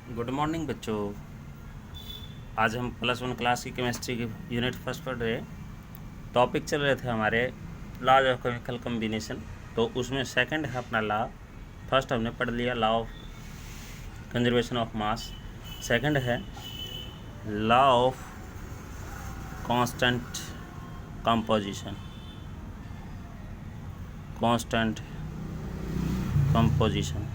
Good morning बच्चों। आज हम +1 क्लास की केमिस्ट्री की यूनिट फर्स्ट पढ़ रहे। टॉपिक चल रहे थे हमारे लॉज ऑफ केमिकल कम्बिनेशन। तो उसमें सेकंड है अपना लॉ। फर्स्ट हमने पढ़ लिया law of conservation of mass. Second है law of constant composition. Constant composition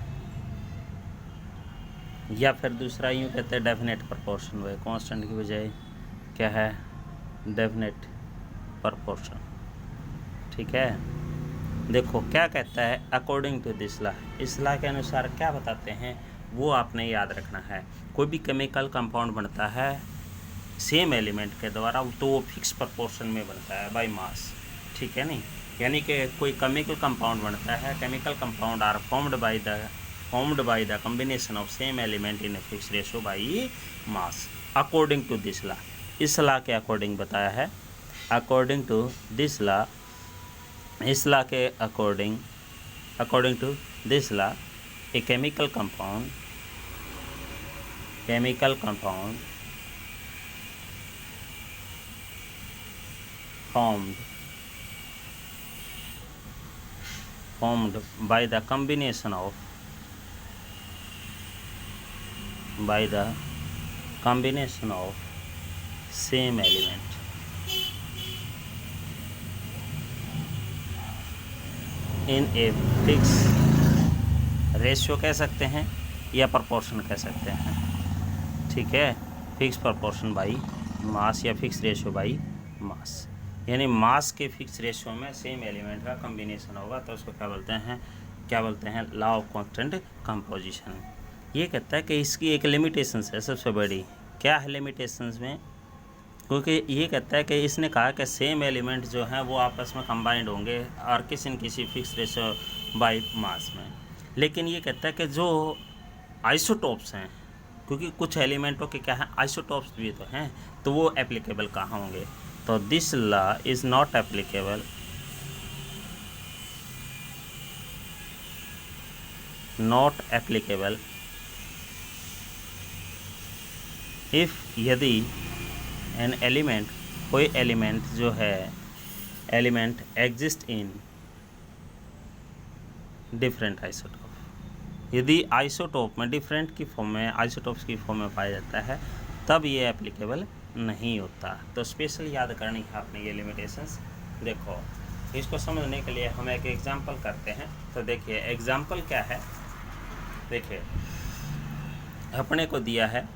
या फिर दूसरा यूँ कहते हैं डेफिनेट प्रपोर्शन। वह कांस्टेंट की बजाय क्या है, डेफिनेट प्रपोर्शन। ठीक है, देखो क्या कहता है अकॉर्डिंग टू दिस लॉ। इस लॉ के अनुसार क्या बताते हैं वो आपने याद रखना है। कोई भी केमिकल कंपाउंड बनता है सेम एलिमेंट के द्वारा तो वो फिक्स प्रपोर्शन में बनता है बाय मास। ठीक है नहीं, यानी कि कोई केमिकल कंपाउंड बनता है, chemical compound are formed by the combination of same element in a fix ratio by mass according to this law. इस लॉ के अकॉर्डिंग बताया है। अकॉर्डिंग टू दिस लॉ, इस लॉ के according to this law a chemical compound formed by the combination of same element in a fixed ratio कह सकते हैं या प्रपोर्शन कह सकते हैं। ठीक है, फिक्स प्रपोर्शन बाई मास या फिक्स रेशियो बाई मास, यानी मास के फिक्स रेशियो में सेम एलिमेंट का कॉम्बिनेशन होगा तो उसको क्या बोलते हैं लॉ ऑफ कांस्टेंट कंपोजिशन। ये कहता है कि इसकी एक लिमिटेशंस है सबसे बड़ी। क्या है लिमिटेशंस में, क्योंकि ये कहता है कि इसने कहा कि सेम एलिमेंट जो हैं वो आपस में कंबाइंड होंगे और किसी न किसी फिक्स रेशियो बाई मास में। लेकिन ये कहता है कि जो आइसोटोप्स हैं, क्योंकि कुछ एलिमेंटों के क्या है आइसोटोप्स भी तो हैं, तो वो एप्लीकेबल कहाँ होंगे। तो this law is not applicable if यदि एन एलिमेंट कोई एलिमेंट जो है element exist in different isotope, यदि आइसोटोप में डिफरेंट की फॉर्म में आइसोटोप्स की फॉर्म में पाया जाता है तब ये एप्लीकेबल नहीं होता। तो स्पेशल याद करनी है आपने ये लिमिटेशंस। देखो इसको समझने के लिए हम एक एग्जांपल करते हैं। तो देखिए एग्जांपल क्या है, देखिए अपने को दिया है,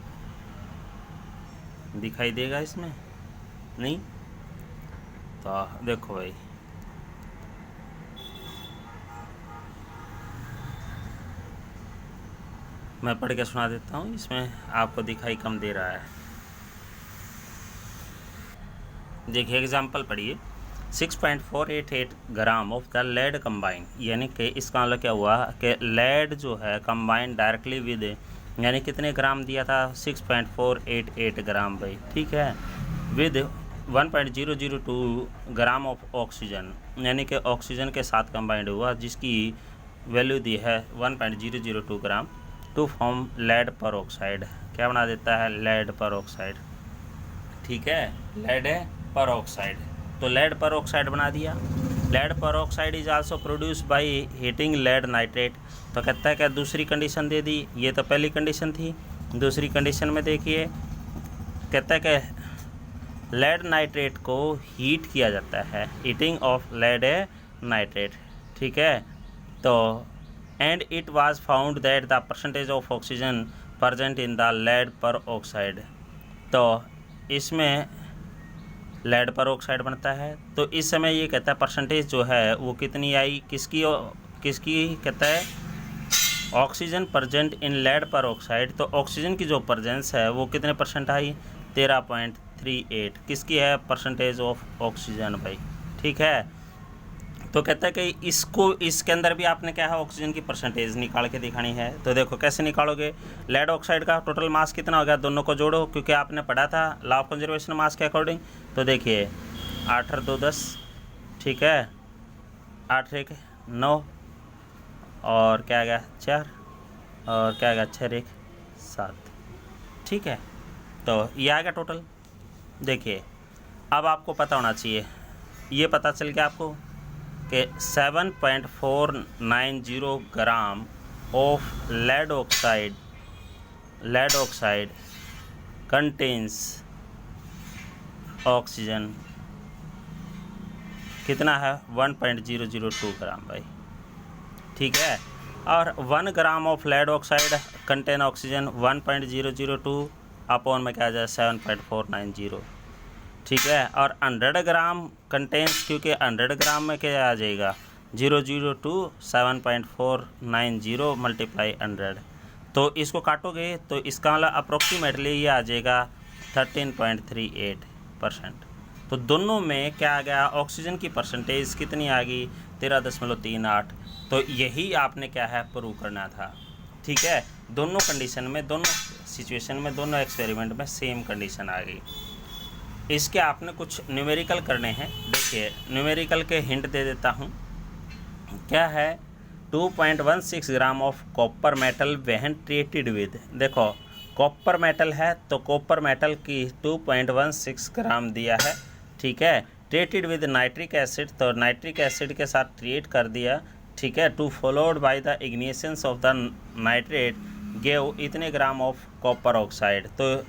दिखाई देगा इसमें नहीं, तो देखो भाई मैं पढ़ के सुना देता हूँ, इसमें आपको दिखाई कम दे रहा है। देखिए एग्जांपल पढ़िए, 6.488 gram of the lead combine, यानी कि इसका मतलब क्या हुआ कि लेड जो है कंबाइन डायरेक्टली विद, यानी कितने ग्राम दिया था 6.488 ग्राम भाई। ठीक है, विद 1.002 ग्राम ऑफ ऑक्सीजन, यानी कि ऑक्सीजन के साथ कंबाइंड हुआ जिसकी वैल्यू दी है 1.002 ग्राम टू फॉर्म लेड पर ऑक्साइड। क्या बना देता है लेड पर ऑक्साइड। ठीक है, लेड पर ऑक्साइड, तो लेड पर ऑक्साइड बना दिया। Lead peroxide is also produce by heating lead nitrate. तो कहता है कि दूसरी कंडीशन दे दी, ये तो पहली कंडीशन थी। दूसरी कंडीशन में देखिए कहता है कि लेड नाइट्रेट को हीट किया जाता है, हीटिंग ऑफ लेड नाइट्रेट। ठीक है, तो and it was found that the percentage of oxygen present in the lead peroxide. तो इसमें लेड पर ऑक्साइड बनता है। तो इस समय ये कहता है परसेंटेज जो है वो कितनी आई, किसकी कहता है ऑक्सीजन प्रेजेंट इन लेड पर ऑक्साइड। तो ऑक्सीजन की जो प्रेजेंस है वो कितने परसेंट आई 13.38, किसकी है परसेंटेज ऑफ ऑक्सीजन भाई। ठीक है, तो कहता है कि इसके अंदर भी आपने क्या है ऑक्सीजन की परसेंटेज निकाल के दिखानी है। तो देखो कैसे निकालोगे, लेड ऑक्साइड का टोटल मास कितना हो गया, दोनों को जोड़ो क्योंकि आपने पढ़ा था लॉ ऑफ कंजर्वेशन मास के अकॉर्डिंग। तो देखिए 8 और 2 10, ठीक है, 8 1 9 और क्या आ गया 4 और क्या आ गया 6 1 7। ठीक है, तो ये आएगा टोटल। देखिए अब आपको पता होना चाहिए, ये पता चल गया आपको कि 7.490 gram of lead oxide contains oxygen कितना है 1.002 ग्राम भाई। ठीक है, और 1 gram of lead oxide contain oxygen 1.002 upon में क्या आ जाए 7.490। ठीक है, और 100 ग्राम कंटेन्स, क्योंकि 100 ग्राम में क्या आ जाएगा 002 7.490 मल्टीप्लाई 100। तो इसको काटोगे तो इसका मतलब अप्रोक्सीमेटली ये आ जाएगा 13.38%। तो दोनों में क्या आ गया, ऑक्सीजन की परसेंटेज कितनी आ गई 13.38। तो यही आपने क्या है प्रूव करना था। ठीक है, दोनों कंडीशन में, दोनों सिचुएशन में, दोनों एक्सपेरिमेंट में सेम कंडीशन आ गई। इसके आपने कुछ न्यूमेरिकल करने हैं। देखिए न्यूमेरिकल के हिंट दे देता हूँ। क्या है 2.16 gram of copper metal when treated with, देखो कॉपर मेटल है तो कॉपर मेटल की 2.16 ग्राम दिया है। ठीक है, ट्रीटेड विद नाइट्रिक एसिड, तो नाइट्रिक एसिड के साथ ट्रीट कर दिया। ठीक है, to followed by the ignitions of the nitrate gave इतने ग्राम ऑफ कॉपर ऑक्साइड। तो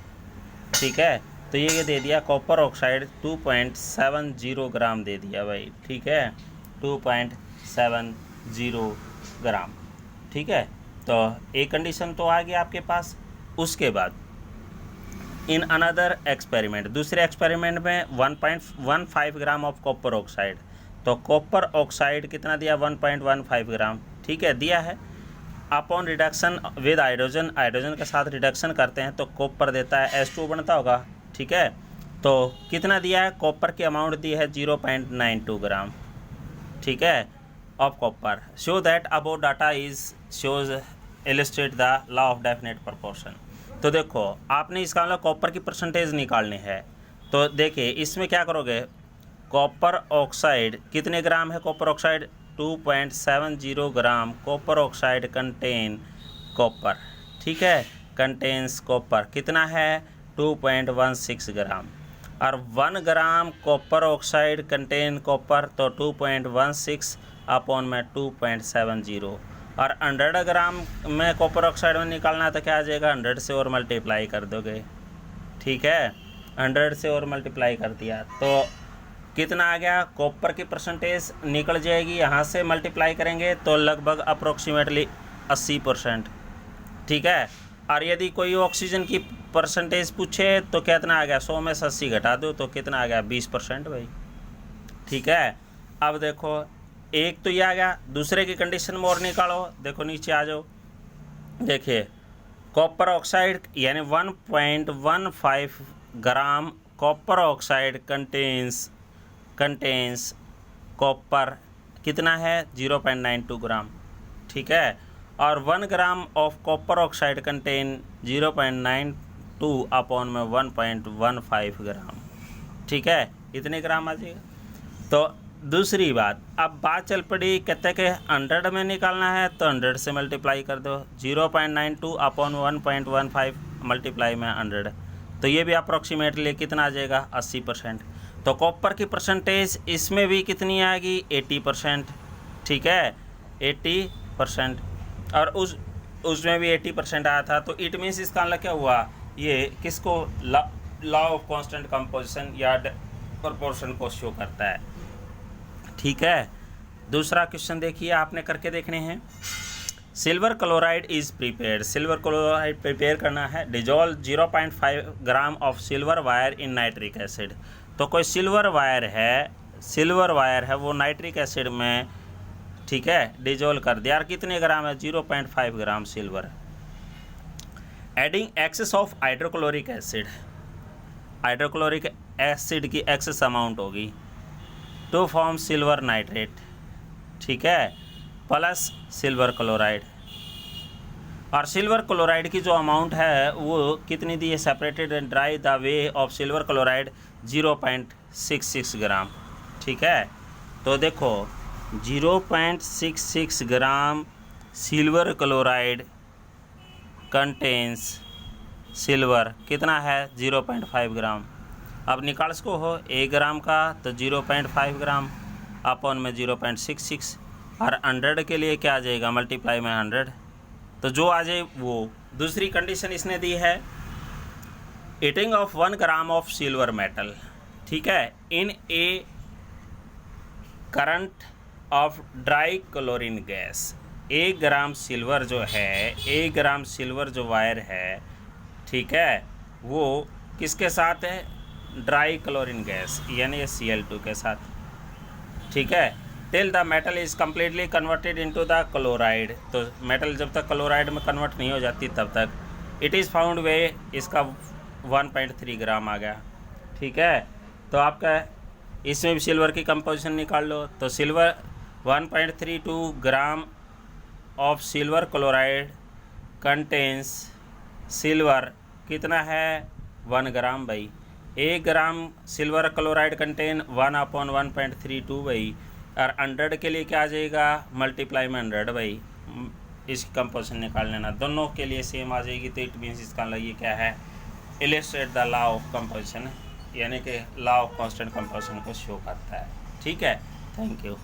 ठीक है, तो ये दे दिया कॉपर ऑक्साइड 2.70 ग्राम दे दिया भाई। ठीक है, 2.70 ग्राम। ठीक है, तो एक कंडीशन तो आ गया आपके पास। उसके बाद इन अनदर एक्सपेरिमेंट, दूसरे एक्सपेरिमेंट में 1.15 ग्राम ऑफ कॉपर ऑक्साइड, तो कॉपर ऑक्साइड कितना दिया 1.15 ग्राम। ठीक है, दिया है। Upon reduction with hydrogen, hydrogen के साथ रिडक्शन करते हैं तो कॉपर देता है H2 बनता होगा। ठीक है, तो कितना दिया है, कॉपर की अमाउंट दी है 0.92 ग्राम। ठीक है, of copper. Show that about data is shows illustrate the law of definite proportion. तो देखो आपने इसका मतलब कॉपर की परसेंटेज निकालनी है। तो देखिए इसमें क्या करोगे, कॉपर ऑक्साइड कितने ग्राम है, copper oxide 2.70 gram copper oxide contain copper. ठीक है, कंटेन्स कॉपर कितना है 2.16 ग्राम, और 1 gram copper oxide contain copper, तो 2.16 अपॉन में 2.70, और 100 ग्राम में कॉपर ऑक्साइड में निकालना है तो क्या आ जाएगा 100 से और मल्टीप्लाई कर दोगे। ठीक है, 100 से और मल्टीप्लाई कर दिया तो कितना आ गया, कॉपर की परसेंटेज निकल जाएगी। यहाँ से मल्टीप्लाई करेंगे तो लगभग अप्रोक्सीमेटली 80%। ठीक है, और यदि कोई ऑक्सीजन की परसेंटेज पूछे तो कितना आ गया, 100 में से 80 घटा दो तो कितना आ गया 20% भाई। ठीक है, अब देखो एक तो ये आ गया, दूसरे की कंडीशन में और निकालो। देखो नीचे आ जाओ, देखिए कॉपर ऑक्साइड यानी 1.15 gram copper oxide contains copper कितना है 0.92 ग्राम। ठीक है, और 1 gram of copper oxide contain 0.92 upon में 1.15 ग्राम। ठीक है, इतने ग्राम आ जाएगा। तो दूसरी बात, अब बात चल पड़ी कहते हैं कि 100 में निकालना है तो 100 से मल्टीप्लाई कर दो, 0.92 अपॉन 1.15 मल्टीप्लाई में 100, तो ये भी अप्रॉक्सीमेटली कितना आ जाएगा 80%। तो कॉपर की परसेंटेज इसमें भी कितनी आएगी 80%। ठीक है, 80%, और उसमें भी 80% आया था। तो इट मीन्स इसका मतलब क्या हुआ, ये किसको लॉ ऑफ कांस्टेंट कंपोजिशन या प्रोपोर्शन को शो करता है। ठीक है, दूसरा क्वेश्चन देखिए, आपने करके देखने हैं। Silver chloride is prepared, silver chloride prepare करना है। Dissolve 0.5 gram of silver wire in nitric acid, तो कोई सिल्वर वायर है वो नाइट्रिक एसिड में, ठीक है, डिजोल्व कर दिया। और कितने ग्राम है 0.5 gram silver. Adding excess of hydrochloric acid, hydrochloric acid की एक्सेस अमाउंट होगी टू फॉर्म सिल्वर नाइट्रेट। ठीक है, प्लस सिल्वर क्लोराइड, और सिल्वर क्लोराइड की जो अमाउंट है वो कितनी दी है, separated and dry the weigh of silver chloride 0.66 gram. ठीक है, तो देखो 0.66 gram silver chloride contains silver कितना है 0.5 ग्राम। अब निकाल सको हो 1 ग्राम का तो 0.5 ग्राम अपॉन में 0.66 और 100 के लिए क्या आ जाएगा मल्टीप्लाई में 100, तो जो आ जाए वो। दूसरी कंडीशन इसने दी है heating of 1 gram of silver metal, ठीक है, in a current of dry chlorine gas. 1 gram silver जो है, 1 ग्राम सिल्वर जो वायर है, ठीक है, वो किसके साथ है, ड्राई क्लोरीन गैस यानी Cl2 के साथ, ठीक है। Till the metal is completely converted into the chloride, तो मेटल जब तक क्लोराइड में कन्वर्ट नहीं हो जाती तब तक इट इज़ फाउंड वे इसका 1.3 ग्राम आ गया, ठीक है। तो आपका इसमें भी सिल्वर की कंपोजिशन निकाल लो, तो silver 1.32 gram of silver chloride contains silver कितना है 1 ग्राम भाई। 1 ग्राम सिल्वर क्लोराइड कंटेन 1/1.32 भाई, और 100 के लिए क्या आ जाएगा मल्टीप्लाई में 100 भाई। इसकी कंपोजिशन निकाल लेना, दोनों के लिए सेम आ जाएगी, तो इट मीन्स इसका ये क्या है illustrate the law of composition, यानी कि लॉ ऑफ कांस्टेंट कंपोजिशन को शो करता है, ठीक है। Thank you.